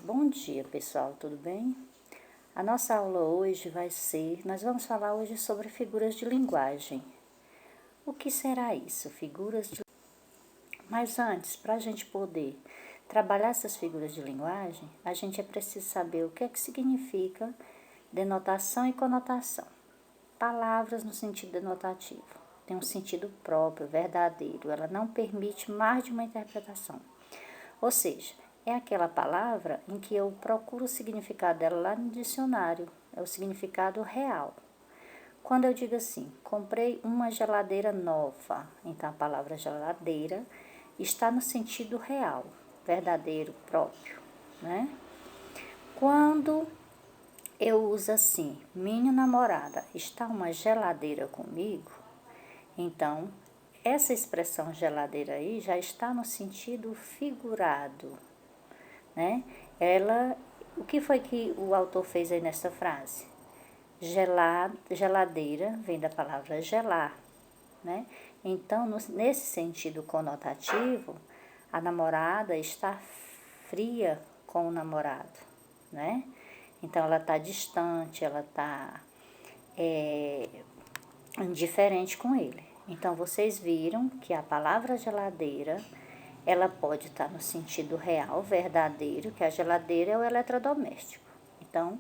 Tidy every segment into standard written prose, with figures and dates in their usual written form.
Bom dia, pessoal, tudo bem? A nossa aula hoje nós vamos falar hoje sobre figuras de linguagem. O que será isso? Mas antes, para a gente poder trabalhar essas figuras de linguagem, a gente é preciso saber o que é que significa denotação e conotação. Palavras no sentido denotativo. Tem um sentido próprio, verdadeiro, ela não permite mais de uma interpretação. Ou seja, é aquela palavra em que eu procuro o significado dela lá no dicionário, é o significado real. Quando eu digo assim, comprei uma geladeira nova, então a palavra geladeira está no sentido real, verdadeiro, próprio, né? Quando eu uso assim, minha namorada está uma geladeira comigo, então essa expressão geladeira aí já está no sentido figurado, né? O que foi que o autor fez aí nessa frase? Geladeira vem da palavra gelar, né? Então, nesse sentido conotativo, a namorada está fria com o namorado, né? Então, ela está distante, ela está indiferente com ele. Então, vocês viram que a palavra geladeira, ela pode estar no sentido real, verdadeiro, que a geladeira é o eletrodoméstico. Então,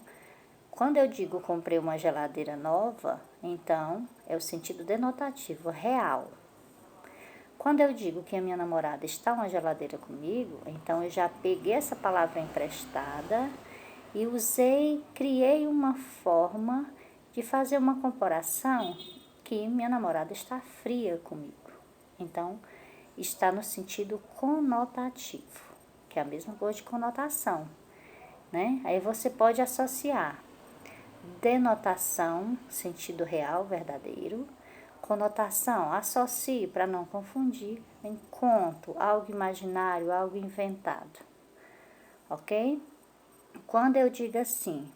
quando eu digo comprei uma geladeira nova, então é o sentido denotativo, real. Quando eu digo que a minha namorada está uma geladeira comigo, então eu já peguei essa palavra emprestada e criei uma forma de fazer uma comparação que minha namorada está fria comigo. Então, está no sentido conotativo, que é a mesma coisa de conotação, né? Aí você pode associar denotação, sentido real, verdadeiro. Conotação, associe para não confundir em conto, algo imaginário, algo inventado. Ok? Quando eu digo assim,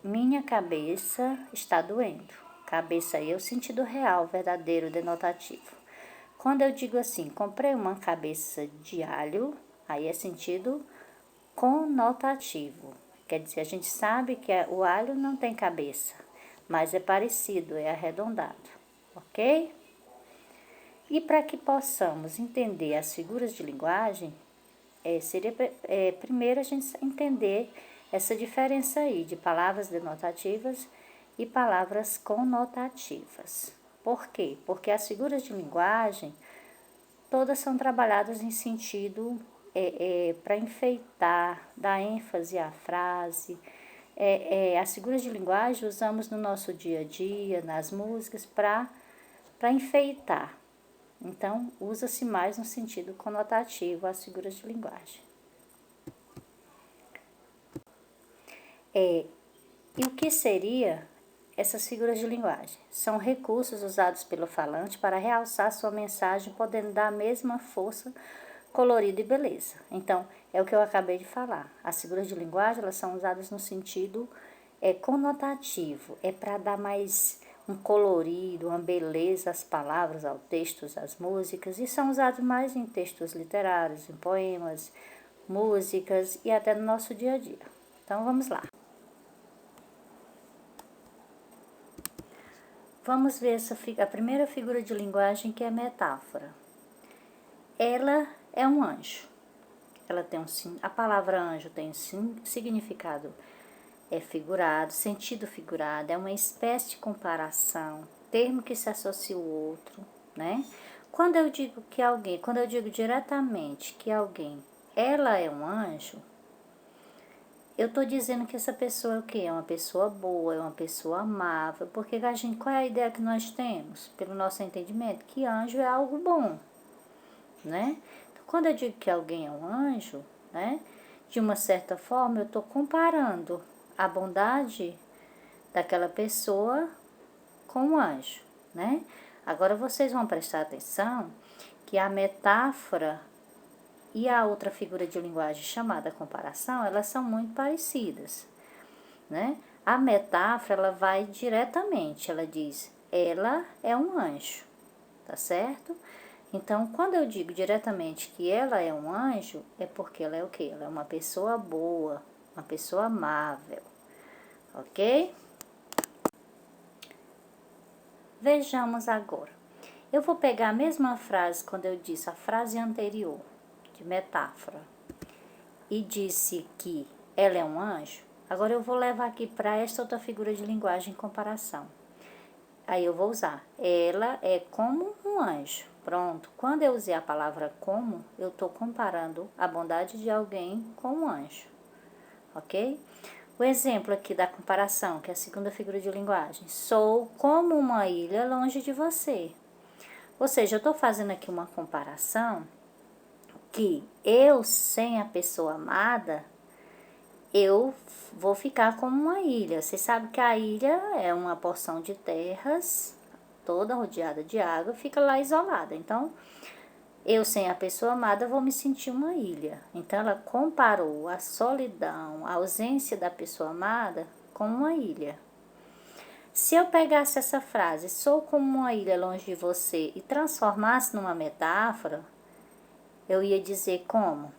minha cabeça está doendo. Cabeça aí é o sentido real, verdadeiro, denotativo. Quando eu digo assim, comprei uma cabeça de alho, aí é sentido conotativo. Quer dizer, a gente sabe que o alho não tem cabeça, mas é parecido, é arredondado, ok? E para que possamos entender as figuras de linguagem, seria primeiro a gente entender essa diferença aí de palavras denotativas e palavras conotativas. Por quê? Porque as figuras de linguagem todas são trabalhadas em sentido para enfeitar, dar ênfase à frase. As figuras de linguagem usamos no nosso dia a dia, nas músicas, para enfeitar. Então, usa-se mais no sentido conotativo as figuras de linguagem. E o que seria essas figuras de linguagem? São recursos usados pelo falante para realçar sua mensagem, podendo dar a mesma força, colorido e beleza. Então, é o que eu acabei de falar. As figuras de linguagem, elas são usadas no sentido conotativo. É para dar mais um colorido, uma beleza às palavras, aos textos, às músicas. E são usados mais em textos literários, em poemas, músicas e até no nosso dia a dia. Então, vamos lá. Vamos ver a primeira figura de linguagem, que é a metáfora. Ela é um anjo. Ela tem a palavra anjo tem significado figurado, sentido figurado, é uma espécie de comparação, termo que se associa ao outro, né? Quando eu digo diretamente que alguém, ela é um anjo, eu estou dizendo que essa pessoa é o quê? É uma pessoa boa, é uma pessoa amável, porque qual é a ideia que nós temos, pelo nosso entendimento? Que anjo é algo bom, né? Então, quando eu digo que alguém é um anjo, né? De uma certa forma, eu estou comparando a bondade daquela pessoa com o anjo, né? Agora, vocês vão prestar atenção que a metáfora e a outra figura de linguagem chamada comparação, elas são muito parecidas, né? A metáfora, ela vai diretamente, ela diz, ela é um anjo, tá certo? Então, quando eu digo diretamente que ela é um anjo, é porque ela é o quê? Ela é uma pessoa boa, uma pessoa amável, ok? Vejamos agora. Eu vou pegar a mesma frase quando eu disse a frase anterior, de metáfora, e disse que ela é um anjo. Agora eu vou levar aqui para esta outra figura de linguagem em comparação. Aí eu vou usar, ela é como um anjo. Pronto, quando eu usei a palavra como, eu estou comparando a bondade de alguém com um anjo, ok? O exemplo aqui da comparação, que é a segunda figura de linguagem. Sou como uma ilha longe de você. Ou seja, eu estou fazendo aqui uma comparação que eu, sem a pessoa amada, eu vou ficar como uma ilha. Você sabe que a ilha é uma porção de terras, toda rodeada de água, fica lá isolada. Então, eu sem a pessoa amada vou me sentir uma ilha. Então, ela comparou a solidão, a ausência da pessoa amada com uma ilha. Se eu pegasse essa frase, sou como uma ilha longe de você, e transformasse numa metáfora, eu ia dizer como.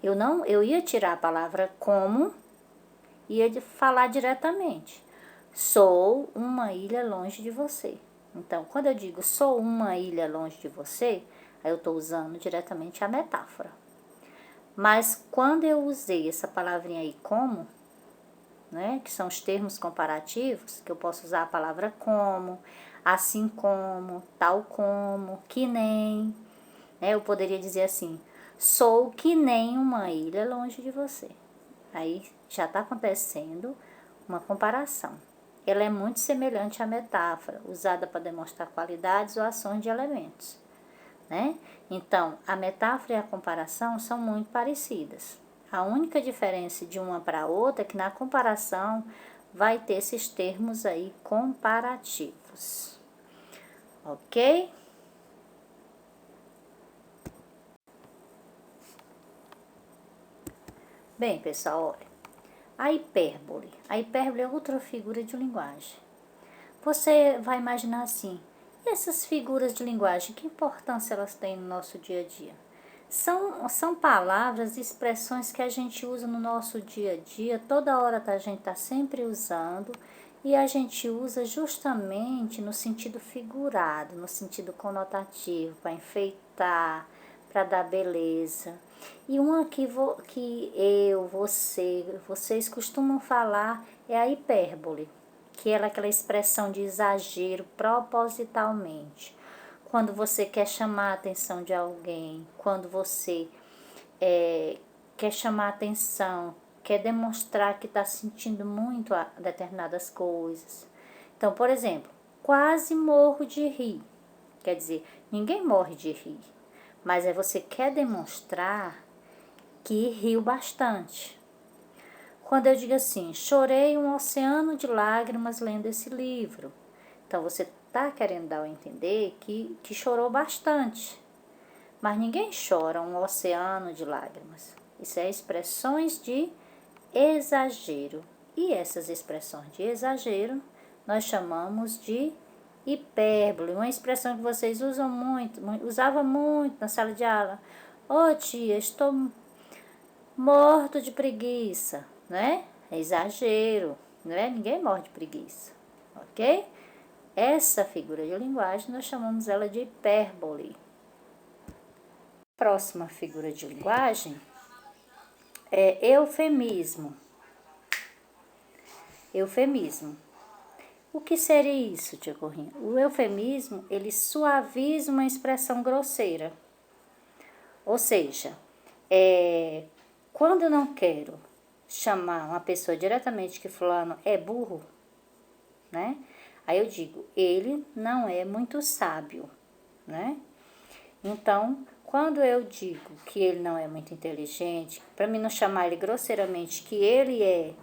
Eu ia tirar a palavra como e ia falar diretamente. Sou uma ilha longe de você. Então, quando eu digo sou uma ilha longe de você, aí eu estou usando diretamente a metáfora. Mas quando eu usei essa palavrinha aí como, né, que são os termos comparativos, que eu posso usar a palavra como, assim como, tal como, que nem, né, eu poderia dizer assim, sou que nem uma ilha longe de você. Aí já está acontecendo uma comparação. Ela é muito semelhante à metáfora, usada para demonstrar qualidades ou ações de elementos, né? Então, a metáfora e a comparação são muito parecidas. A única diferença de uma para outra é que na comparação vai ter esses termos aí comparativos, ok? Bem, pessoal, olha, a hipérbole. A hipérbole é outra figura de linguagem. Você vai imaginar assim, e essas figuras de linguagem, que importância elas têm no nosso dia a dia? São palavras e expressões que a gente usa no nosso dia a dia, toda hora a gente está sempre usando, e a gente usa justamente no sentido figurado, no sentido conotativo, para enfeitar, para dar beleza. E uma que vocês costumam falar é a hipérbole, que é aquela expressão de exagero propositalmente. Quando você quer chamar a atenção de alguém, quando você quer chamar a atenção, quer demonstrar que está sentindo muito a determinadas coisas. Então, por exemplo, quase morro de rir. Quer dizer, ninguém morre de rir, mas você quer demonstrar que riu bastante. Quando eu digo assim, chorei um oceano de lágrimas lendo esse livro. Então, você está querendo dar a entender que chorou bastante. Mas ninguém chora um oceano de lágrimas. Isso é expressões de exagero. E essas expressões de exagero nós chamamos de hipérbole. Uma expressão que vocês usavam muito na sala de aula. Ô tia, estou morto de preguiça, né? É exagero, né? Ninguém morre de preguiça, ok? Essa figura de linguagem nós chamamos ela de hipérbole. Próxima figura de linguagem é eufemismo. Eufemismo. O que seria isso, tia Corrinha? O eufemismo, ele suaviza uma expressão grosseira. Ou seja, quando eu não quero chamar uma pessoa diretamente que fulano é burro, né? Aí eu digo, ele não é muito sábio, né? Então, quando eu digo que ele não é muito inteligente, para mim não chamar ele grosseiramente que ele é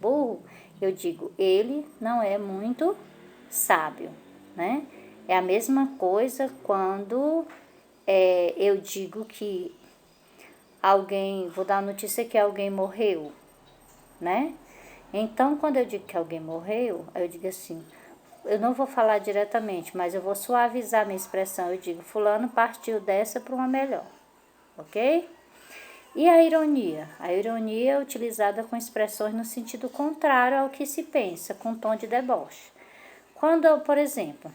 burro, eu digo, ele não é muito sábio, né? É a mesma coisa quando eu digo que alguém, vou dar a notícia que alguém morreu, né? Então, quando eu digo que alguém morreu, eu digo assim, eu não vou falar diretamente, mas eu vou suavizar minha expressão. Eu digo, fulano partiu dessa para uma melhor, ok? E a ironia? A ironia é utilizada com expressões no sentido contrário ao que se pensa, com tom de deboche. Quando, por exemplo,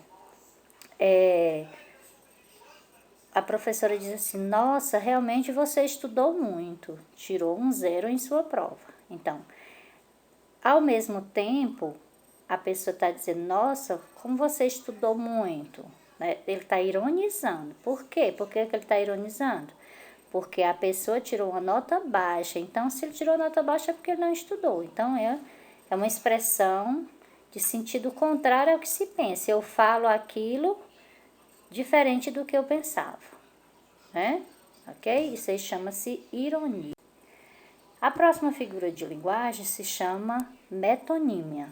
a professora diz assim, nossa, realmente você estudou muito, tirou um 0 em sua prova. Então, ao mesmo tempo, a pessoa está dizendo, nossa, como você estudou muito. Né? Ele está ironizando. Por quê? Por que ele está ironizando? Porque a pessoa tirou uma nota baixa. Então, se ele tirou nota baixa é porque ele não estudou. Então, é uma expressão de sentido contrário ao que se pensa. Eu falo aquilo diferente do que eu pensava. Né? Ok? Isso aí chama-se ironia. A próxima figura de linguagem se chama metonímia.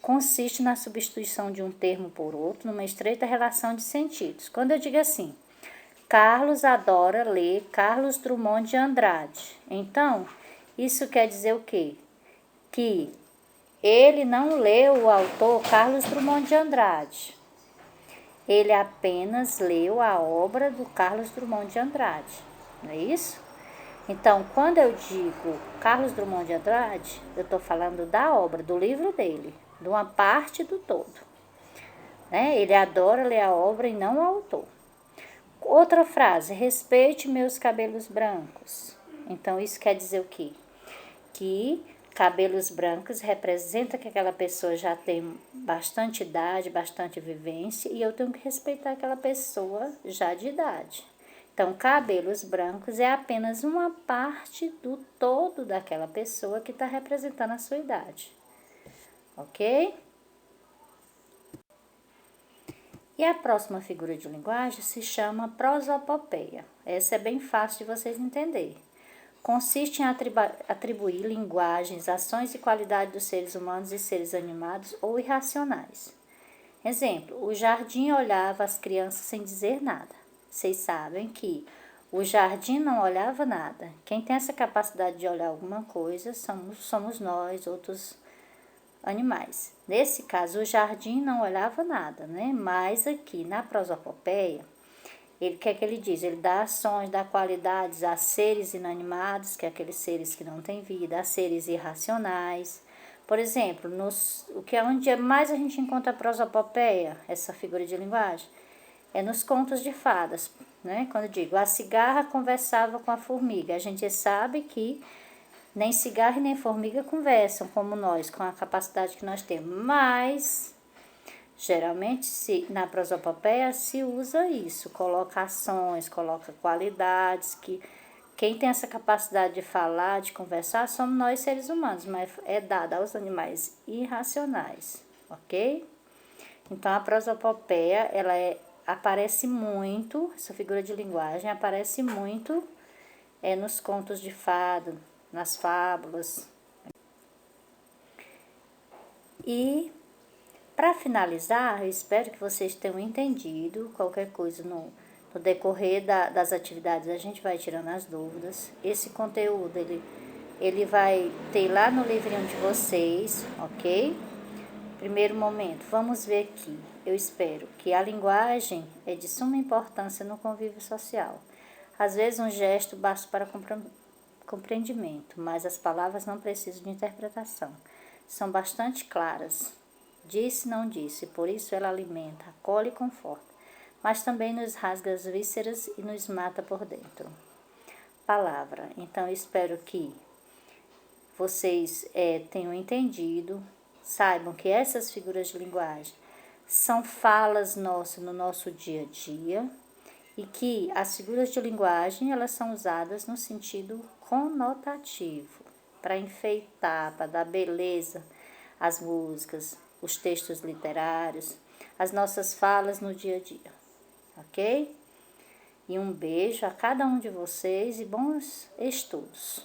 Consiste na substituição de um termo por outro numa estreita relação de sentidos. Quando eu digo assim, Carlos adora ler Carlos Drummond de Andrade. Então, isso quer dizer o quê? Que ele não leu o autor Carlos Drummond de Andrade. Ele apenas leu a obra do Carlos Drummond de Andrade. Não é isso? Então, quando eu digo Carlos Drummond de Andrade, eu estou falando da obra, do livro dele, de uma parte do todo. Né? Ele adora ler a obra e não o autor. Outra frase, respeite meus cabelos brancos. Então, isso quer dizer o quê? Que cabelos brancos representa que aquela pessoa já tem bastante idade, bastante vivência, e eu tenho que respeitar aquela pessoa já de idade. Então, cabelos brancos é apenas uma parte do todo daquela pessoa que está representando a sua idade. Ok? E a próxima figura de linguagem se chama prosopopeia. Essa é bem fácil de vocês entenderem. Consiste em atribuir linguagens, ações e qualidades dos seres humanos e seres animados ou irracionais. Exemplo, o jardim olhava as crianças sem dizer nada. Vocês sabem que o jardim não olhava nada. Quem tem essa capacidade de olhar alguma coisa somos nós, outros animais. Nesse caso, o jardim não olhava nada, né? Mas aqui na prosopopeia, ele que ele diz? Ele dá ações, dá qualidades a seres inanimados, que é aqueles seres que não têm vida, a seres irracionais. Por exemplo, onde mais a gente encontra a prosopopeia, essa figura de linguagem, é nos contos de fadas, né? Quando eu digo, a cigarra conversava com a formiga, a gente sabe que nem cigarra e nem formiga conversam como nós, com a capacidade que nós temos, mas geralmente na prosopopeia se usa isso, coloca ações, coloca qualidades, que quem tem essa capacidade de falar, de conversar, somos nós seres humanos, mas é dada aos animais irracionais, ok? Então a prosopopeia, aparece muito, essa figura de linguagem aparece muito nos contos de fada, nas fábulas. E, para finalizar, eu espero que vocês tenham entendido. Qualquer coisa no decorrer das atividades a gente vai tirando as dúvidas. Esse conteúdo, ele vai ter lá no livrinho de vocês, ok? Primeiro momento, vamos ver aqui. Eu espero que a linguagem é de suma importância no convívio social. Às vezes um gesto basta para compreendimento, mas as palavras não precisam de interpretação. São bastante claras. Disse, não disse, por isso ela alimenta, acolhe e conforta, mas também nos rasga as vísceras e nos mata por dentro. Palavra. Então, eu espero que vocês tenham entendido, saibam que essas figuras de linguagem são falas nossas no nosso dia a dia e que as figuras de linguagem elas são usadas no sentido conotativo, para enfeitar, para dar beleza às músicas, os textos literários, as nossas falas no dia a dia, ok? E um beijo a cada um de vocês e bons estudos.